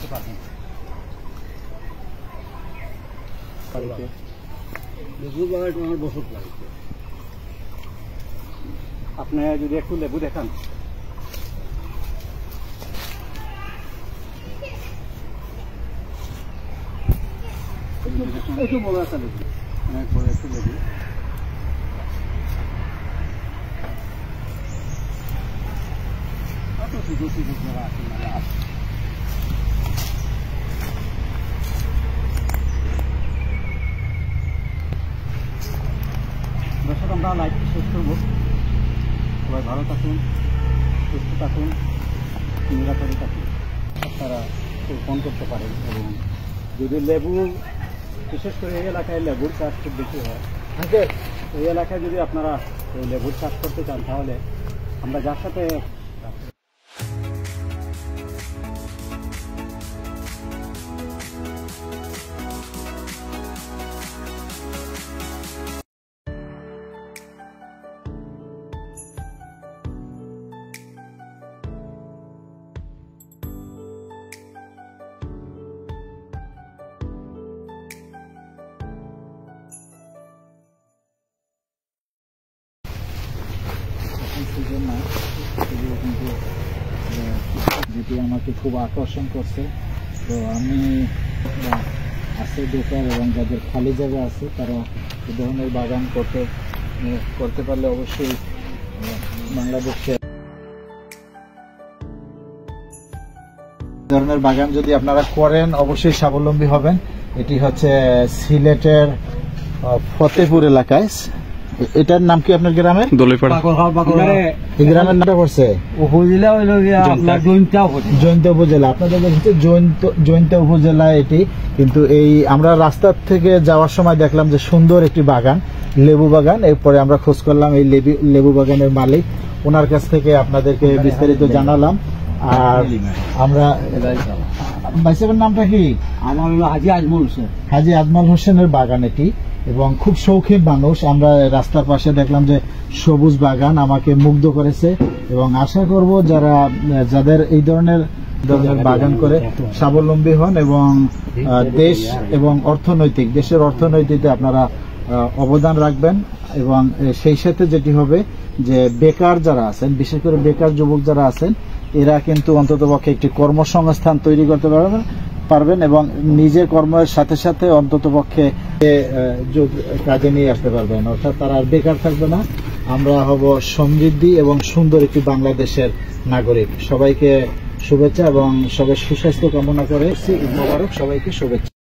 আসতে পারবেন। আমার বছর লাগছে। আপনি যদি একটু লেবু দেখান, একটু বড় একটা লেবু, অনেক বড় একটু লেবু। দর্শক, আমরা লাইভ শেষ করব। সবাই ভালো থাকুন, সুস্থ থাকুন, নিরাপদে থাকুন। আপনারা ফোন করতে পারেন। এবং যদি লেবু, বিশেষ করে এই এলাকায় লেবুর চাষ খুব বেশি হয়, এই এলাকায় যদি আপনারা এই লেবুর চাষ করতে চান, তাহলে আমরা যার সাথে কিন্তু যেটি আমাকে খুব আকর্ষণ করছে। তো আমি আছে বেকার এবং যাদের খালি জায়গা আছে, তারা এই ধরনের বাগান করতে পারলে অবশ্যই বাংলাদেশে ধরনের বাগান যদি আপনারা করেন অবশ্যই স্বাবলম্বী হবেন। এটি হচ্ছে সিলেটের ফতেপুর এলাকায়। এটার নাম কি আপনার গ্রামের? এই গ্রামের নামটা পড়ছে উপজেলা হইল জয়ন্ত উপজেলা। আপনাদের হচ্ছে জয়ন্ত উপজেলা এটি। কিন্তু এই আমরা রাস্তার থেকে যাওয়ার সময় দেখলাম যে সুন্দর একটি বাগান, লেবু বাগান। এরপরে আমরা খোঁজ করলাম এই লেবু বাগানের মালিক, ওনার কাছ থেকে আপনাদেরকে বিস্তারিত জানালাম। আর আমরা ভাইসাবের নামটা কি? আমার হলো হাজি আজমল হোসেন। হাজি আজমল হোসেনের বাগান এটি, এবং খুব শৌখিন মানুষ। আমরা রাস্তার পাশে দেখলাম যে সবুজ বাগান আমাকে মুগ্ধ করেছে। এবং আশা করব যাদের এই ধরনের বাগান করে স্বাবলম্বী হন এবং দেশ এবং দেশের অর্থনৈতিকে আপনারা অবদান রাখবেন। এবং সেই সাথে যেটি হবে যে বেকার যারা আছেন, বিশেষ করে বেকার যুবক যারা আছেন, এরা কিন্তু অন্ততপক্ষে একটি কর্মসংস্থান তৈরি করতে পারবেন এবং নিজের কর্মের সাথে সাথে অন্ততপক্ষে কাজে নিয়ে আসতে পারবেন। অর্থাৎ তারা আর বেকার থাকবে না। আমরা হব সমৃদ্ধি এবং সুন্দর একটি বাংলাদেশের নাগরিক। সবাইকে শুভেচ্ছা এবং সবাই সুস্বাস্থ্য কামনা করে ঈদ মোবারক, সবাইকে শুভেচ্ছা।